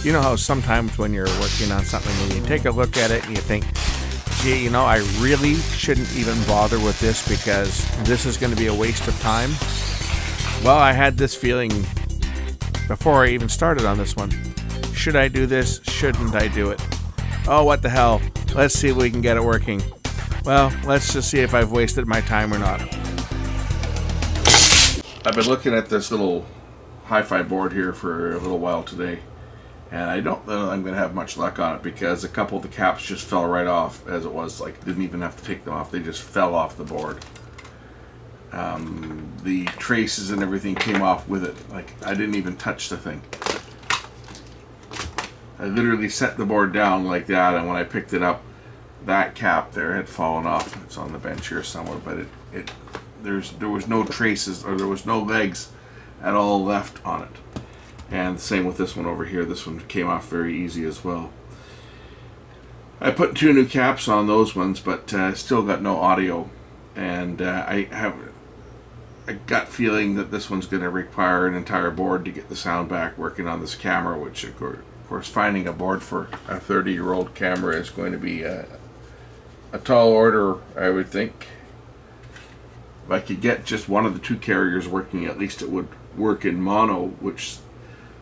You know how sometimes when you're working on something and you take a look at it and you think, gee, you know, I really shouldn't even bother with this because this is going to be a waste of time? Well, I had this feeling before I even started on this one. Should I do this? Shouldn't I do it? Oh, what the hell? Let's see if we can get it working. Well, let's just see if I've wasted my time or not. I've been looking at this little hi-fi board here for a little while today, and I don't know I'm going to have much luck on it because a couple of the caps just fell right off as it was. Like, didn't even have to take them off. They just fell off the board. The traces and everything came off with it. Like, I didn't even touch the thing. I literally set the board down like that, and when I picked it up, that cap there had fallen off. It's on the bench here somewhere, but there was no traces, or there was no legs at all left on it. And same with this one over here. This one came off very easy as well. I put 2 new caps on those ones, but still got no audio. And I have a gut feeling that this one's going to require an entire board to get the sound back working on this camera, which of course finding a board for a 30-year-old camera is going to be a tall order, I would think. If I could get just one of the 2 carriers working, at least it would work in mono, which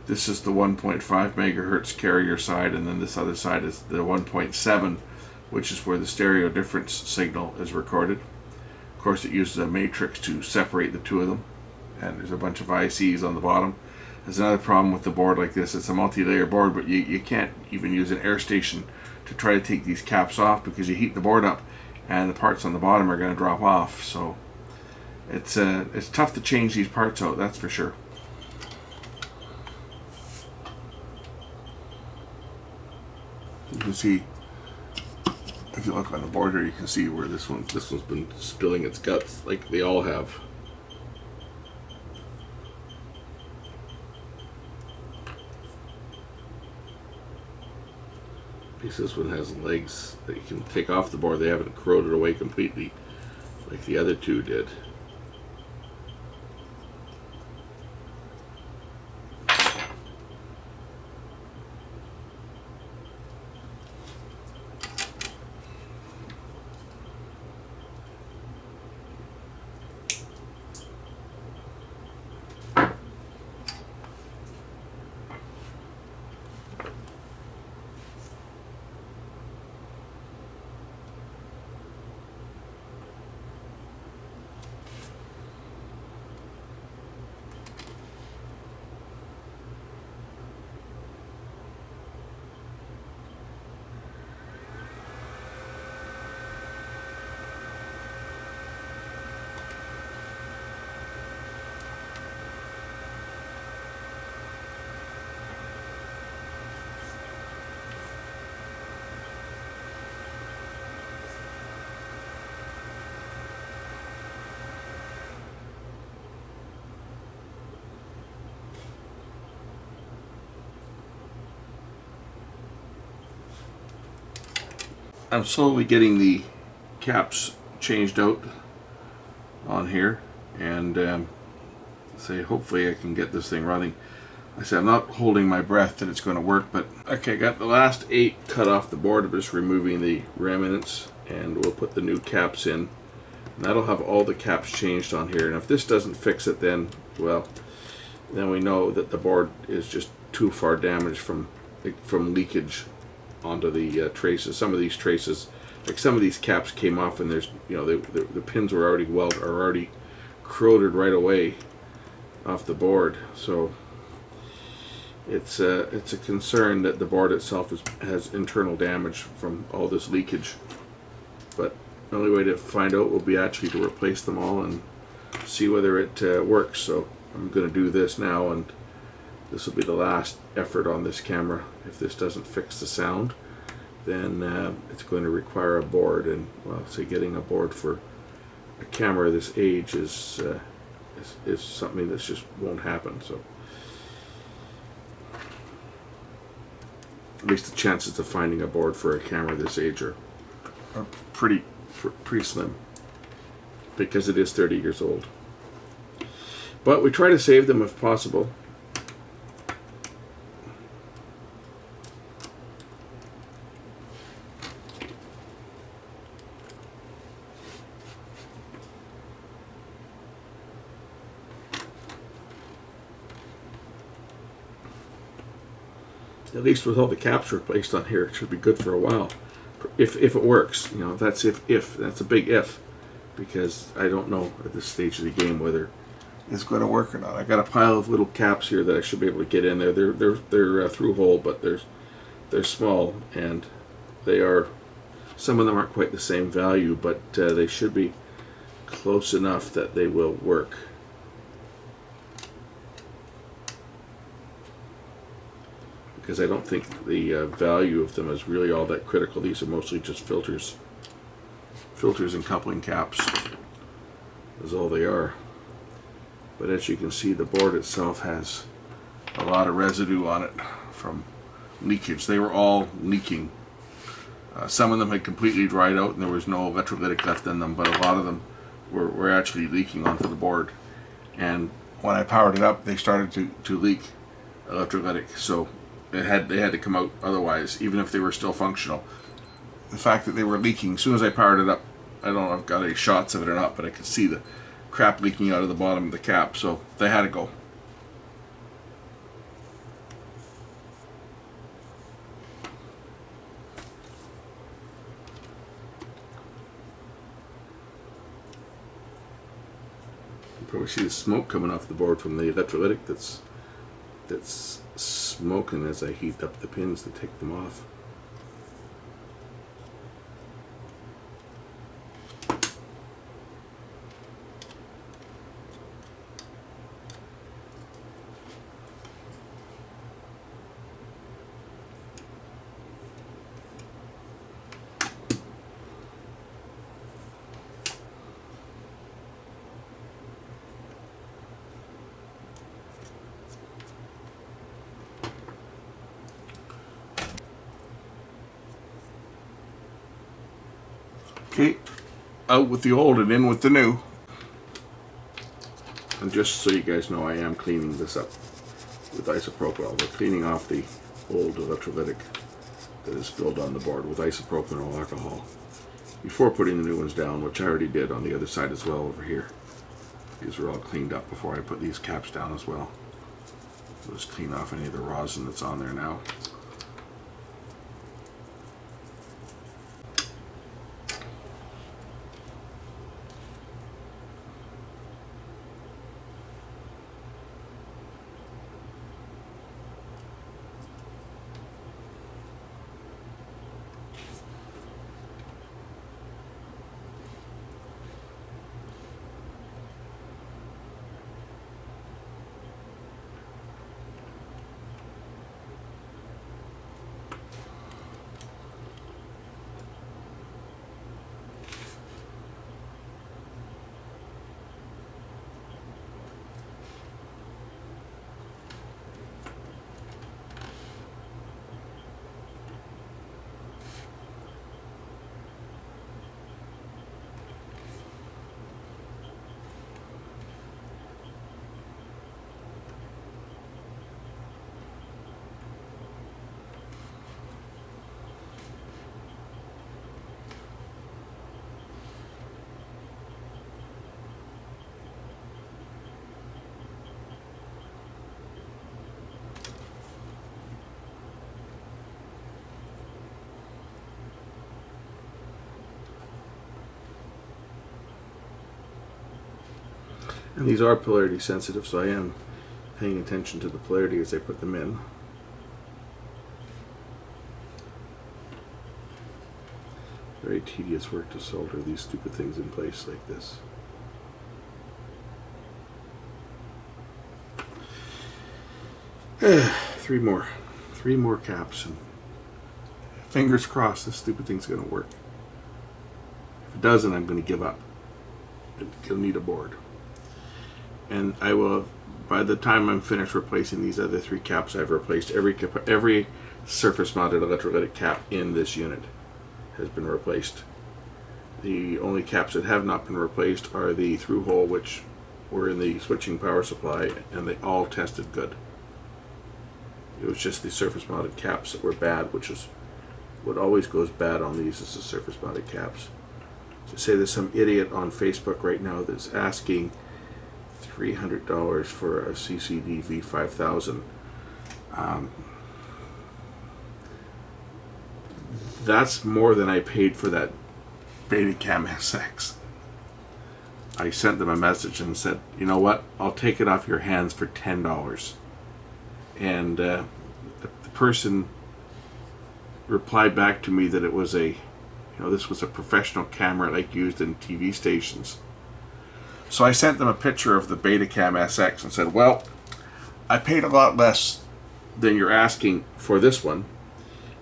this is the 1.5 megahertz carrier side, and then this other side is the 1.7, which is where the stereo difference signal is recorded. Of course, it uses a matrix to separate the 2 of them, and there's a bunch of ICs on the bottom. There's another problem with the board like this. It's a multi-layer board, but you can't even use an air station to try to take these caps off because you heat the board up and the parts on the bottom are going to drop off. So it's tough to change these parts out, that's for sure. You can see, if you look on the board here, you can see where this one's been spilling its guts, like they all have. At least this one has legs that you can take off the board. They haven't corroded away completely like the other 2 did. I'm slowly getting the caps changed out on here, and say hopefully I can get this thing running. I said I'm not holding my breath that it's going to work, but okay, I got the last 8 cut off the board. I'm just removing the remnants, and we'll put the new caps in. And that'll have all the caps changed on here. And if this doesn't fix it, then well, then we know that the board is just too far damaged from leakage onto the traces. Some of these traces, like some of these caps came off, and there's, you know, the pins were already corroded right away off the board. So it's a concern that the board itself has internal damage from all this leakage. But the only way to find out will be actually to replace them all and see whether it works. So I'm going to do this now, and this will be the last effort on this camera. If this doesn't fix the sound, then it's going to require a board, and well, say getting a board for a camera this age is something that just won't happen. So at least the chances of finding a board for a camera this age are pretty slim, because it is 30 years old. But we try to save them if possible. At least with all the caps replaced on here, it should be good for a while. If it works, you know, that's if that's a big if, because I don't know at this stage of the game whether it's going to work or not. I got a pile of little caps here that I should be able to get in there. They're through hole, but they're small, and they are, some of them aren't quite the same value, but they should be close enough that they will work. Because I don't think the value of them is really all that critical. These are mostly just filters and coupling caps is all they are. But as you can see, the board itself has a lot of residue on it from leakage. They were all leaking. Some of them had completely dried out and there was no electrolytic left in them, but a lot of them were actually leaking onto the board. And when I powered it up, they started to leak electrolytic. So they had to come out otherwise, even if they were still functional. The fact that they were leaking, as soon as I powered it up, I don't know if I've got any shots of it or not, but I could see the crap leaking out of the bottom of the cap, so they had to go. You probably see the smoke coming off the board from the electrolytic that's smoking as I heat up the pins to take them off. Okay, out with the old and in with the new. And just so you guys know, I am cleaning this up with isopropyl. We're cleaning off the old electrolytic that is spilled on the board with isopropyl alcohol before putting the new ones down, which I already did on the other side as well over here. These are all cleaned up before I put these caps down as well. I'll just clean off any of the rosin that's on there now. And these are polarity sensitive, so I am paying attention to the polarity as I put them in. Very tedious work to solder these stupid things in place like this. Three more caps, and fingers crossed this stupid thing's going to work. If it doesn't, I'm going to give up. It'll need a board. And I will, by the time I'm finished replacing these other three caps, I've replaced every surface mounted electrolytic cap in this unit has been replaced. The only caps that have not been replaced are the through hole, which were in the switching power supply, and they all tested good. It was just the surface mounted caps that were bad, which is what always goes bad on these, is the surface mounted caps. So say there's some idiot on Facebook right now that's asking $300 for a CCD V5000. That's more than I paid for that Betacam SX. I sent them a message and said, you know what, I'll take it off your hands for $10. And the person replied back to me that it was this was a professional camera like used in TV stations. So I sent them a picture of the Betacam SX and said, well, I paid a lot less than you're asking for this one.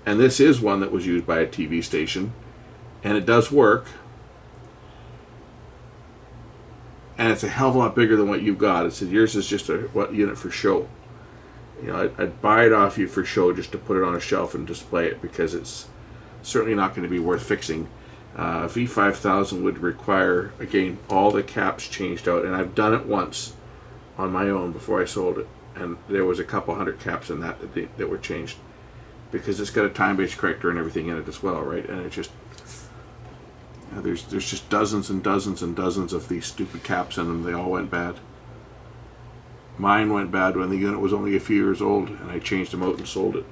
And this is one that was used by a TV station. And it does work. And it's a hell of a lot bigger than what you've got. It said yours is just a unit for show. I'd buy it off you for show just to put it on a shelf and display it, because it's certainly not going to be worth fixing. V5000 would require, again, all the caps changed out, and I've done it once on my own before I sold it, and there was a couple hundred caps in that were changed, because it's got a time-based corrector and everything in it as well, right? And it just there's just dozens and dozens and dozens of these stupid caps in them. They all went bad. Mine went bad when the unit was only a few years old, and I changed them out and sold it.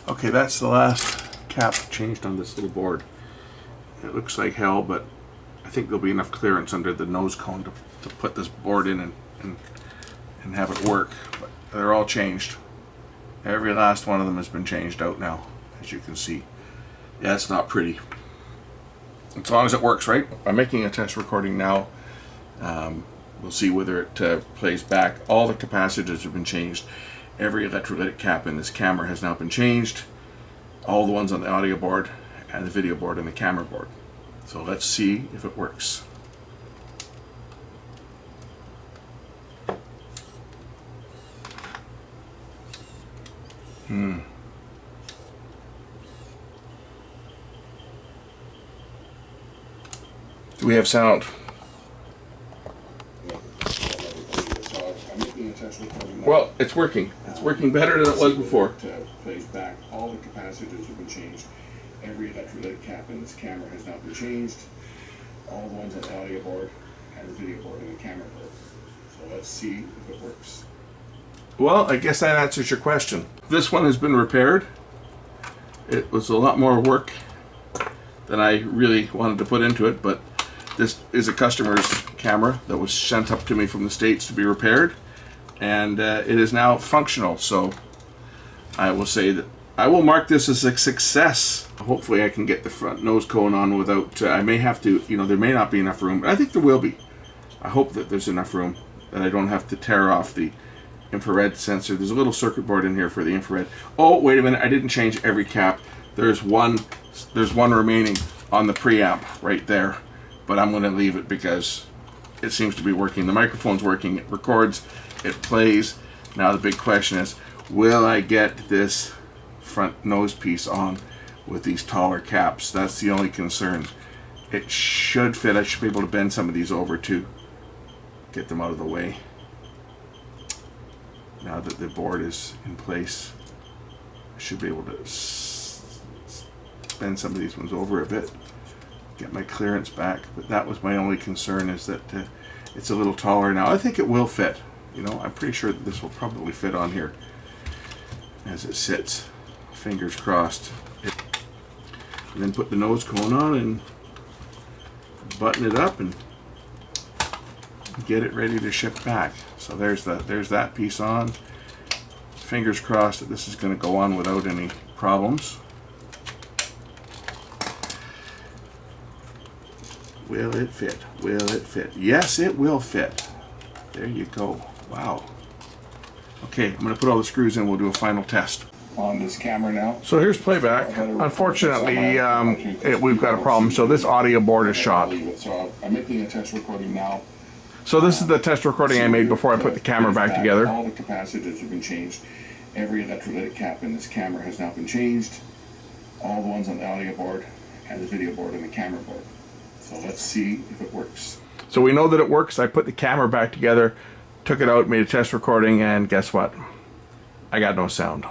Okay, that's the last cap changed on this little board. It looks like hell, but I think there'll be enough clearance under the nose cone to put this board in and have it work. But they're all changed. Every last one of them has been changed out now, as you can see. Yeah, it's not pretty. As long as it works, right? I'm making a test recording now. We'll see whether it plays back. All the capacitors have been changed. Every electrolytic cap in this camera has now been changed. All the ones on the audio board and the video board and the camera board. So let's see if it works. Do we have sound? Well, it's working. It's working better than it was before. Plays back. All the capacitors have been changed. Every electrolytic cap in this camera has now been changed. All the ones on the audio board and the video board and the camera board. So let's see if it works. Well, I guess that answers your question. This one has been repaired. It was a lot more work than I really wanted to put into it, but this is a customer's camera that was sent up to me from the States to be repaired, and it is now functional. So I will say that I will mark this as a success. Hopefully I can get the front nose cone on without, I may have to, there may not be enough room, but I think there will be. I hope that there's enough room, that I don't have to tear off the infrared sensor. There's a little circuit board in here for the infrared. Oh, wait a minute, I didn't change every cap. There's one remaining on the preamp right there, but I'm going to leave it because it seems to be working. The microphone's working, it records, it plays. Now the big question is, will I get this front nose piece on with these taller caps? That's the only concern. It should fit. I should be able to bend some of these over to get them out of the way. Now that the board is in place, I should be able to bend some of these ones over a bit, get my clearance back. But that was my only concern, is that it's a little taller now. I think it will fit. I'm pretty sure that this will probably fit on here as it sits. Fingers crossed. And then put the nose cone on and button it up and get it ready to ship back. So there's that piece on. Fingers crossed that this is going to go on without any problems. Will it fit? Will it fit? Yes, it will fit. There you go. Wow. Okay, I'm going to put all the screws in. We'll do a final test on this camera now. So here's playback. Unfortunately, we've got a problem. So this audio board is shot. So I'm making a test recording now. So this is the test recording I made before I put the camera back together. All the capacitors have been changed. Every electrolytic cap in this camera has now been changed. All the ones on the audio board and the video board and the camera board. So let's see if it works. So we know that it works. I put the camera back together, took it out, made a test recording, and guess what? I got no sound.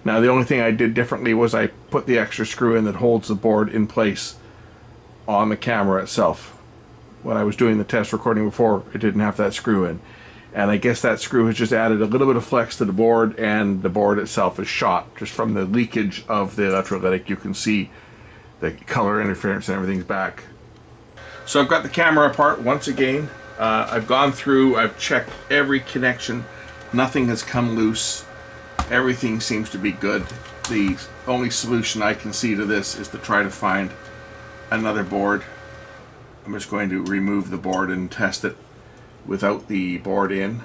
Now the only thing I did differently was I put the extra screw in that holds the board in place on the camera itself. when I was doing the test recording before, it didn't have that screw in. And I guess that screw has just added a little bit of flex to the board, and the board itself is shot. Just from the leakage of the electrolytic, you can see the color interference and everything's back. So I've got the camera apart once again. I've gone through, I've checked every connection. Nothing has come loose. Everything seems to be good. The only solution I can see to this is to try to find another board. I'm just going to remove the board and test it without the board in.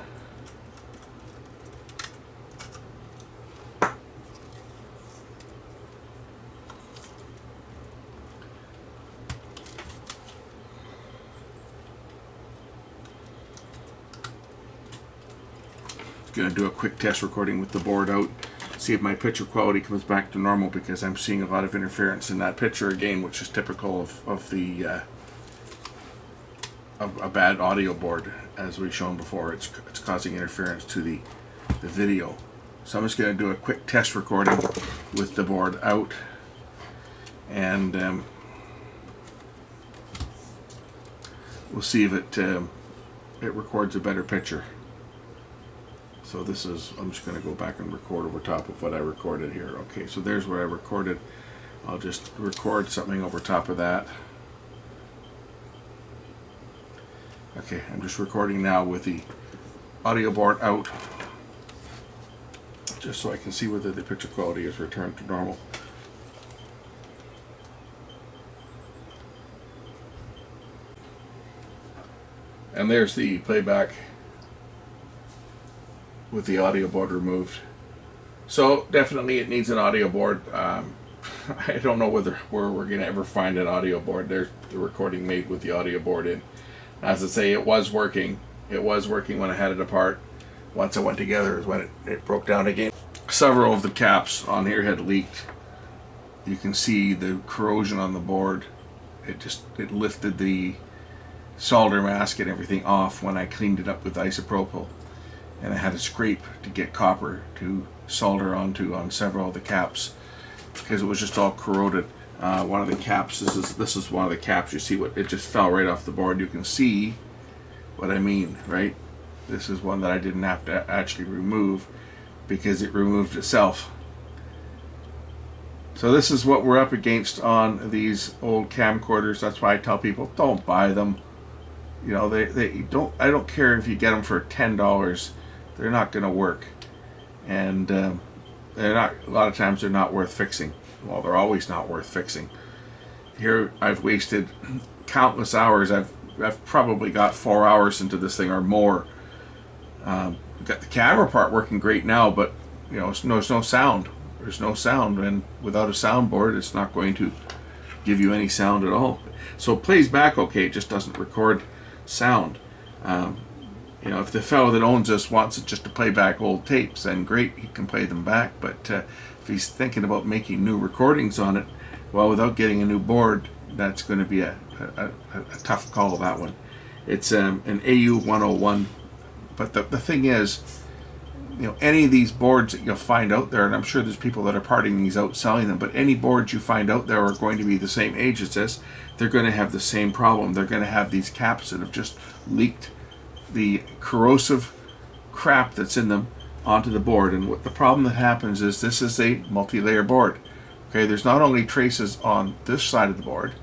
Going to do a quick test recording with the board out, see if my picture quality comes back to normal, because I'm seeing a lot of interference in that picture again, which is typical of a bad audio board. As we've shown before, it's causing interference to the video. So I'm just going to do a quick test recording with the board out, and we'll see if it records a better picture. So this is, I'm just going to go back and record over top of what I recorded here. Okay, so there's where I recorded. I'll just record something over top of that. Okay, I'm just recording now with the audio board out, just so I can see whether the picture quality is returned to normal. And there's the playback with the audio board removed. So definitely it needs an audio board. I don't know where we're going to ever find an audio board. There's the recording made with the audio board in. As I say, it was working. It was working when I had it apart. Once it went together is when it broke down again. Several of the caps on here had leaked. You can see the corrosion on the board. It lifted the solder mask and everything off when I cleaned it up with isopropyl. And I had to scrape to get copper to solder onto on several of the caps, because it was just all corroded. One of the caps, this is one of the caps. You see what it just fell right off the board. You can see what I mean, right? This is one that I didn't have to actually remove because it removed itself. So this is what we're up against on these old camcorders. That's why I tell people, don't buy them. You know, they don't. I don't care if you get them for $10. They're not going to work, and they're not. A lot of times they're not worth fixing. Well, they're always not worth fixing. Here I've wasted countless hours. I've probably got 4 hours into this thing or more. We've got the camera part working great now, but you know, there's no sound. There's no sound, and without a soundboard, it's not going to give you any sound at all. So it plays back okay. It just doesn't record sound. You know, if the fellow that owns this wants it just to play back old tapes, then great, he can play them back. But if he's thinking about making new recordings on it, well, without getting a new board, that's going to be a tough call, that one. It's an AU101. But the thing is, you know, any of these boards that you'll find out there, and I'm sure there's people that are parting these out selling them, but any boards you find out there are going to be the same age as this. They're going to have the same problem. They're going to have these caps that have just leaked the corrosive crap that's in them onto the board. And what the problem that happens is, this is a multi-layer board. Okay, there's not only traces on this side of the board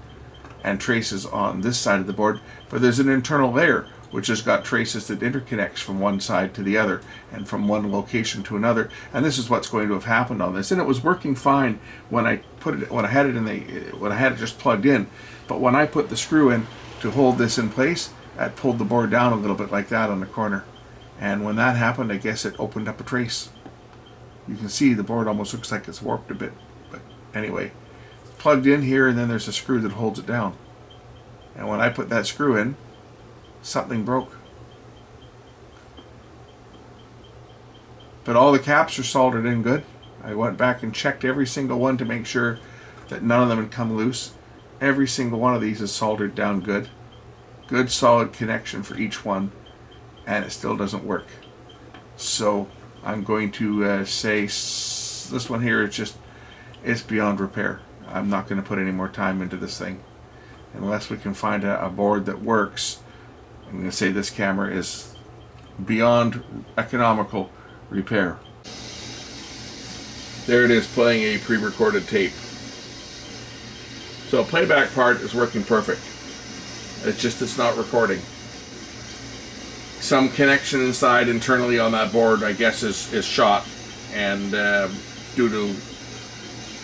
and traces on this side of the board, but there's an internal layer which has got traces that interconnects from one side to the other and from one location to another. And this is what's going to have happened on this. And it was working fine when I had it just plugged in. But when I put the screw in to hold this in place, that pulled the board down a little bit like that on the corner. And when that happened, I guess it opened up a trace. You can see the board almost looks like it's warped a bit. But anyway, plugged in here, and then there's a screw that holds it down. And when I put that screw in, something broke. But all the caps are soldered in good. I went back and checked every single one to make sure that none of them had come loose. Every single one of these is soldered down good. Good solid connection for each one, and it still doesn't work. So I'm going to say this one here is just, it's beyond repair. I'm not going to put any more time into this thing. unless we can find a board that works. I'm going to say this camera is beyond economical repair. There it is, playing a pre-recorded tape. So playback part is working perfect. It's just it's not recording. Some connection inside internally on that board, I guess, is shot, and due to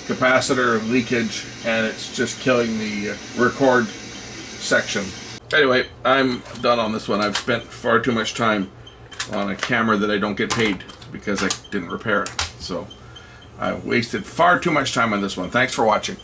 capacitor leakage, and it's just killing the record section. Anyway, I'm done on this one. I've spent far too much time on a camera that I don't get paid because I didn't repair it. So I wasted far too much time on this one. Thanks for watching.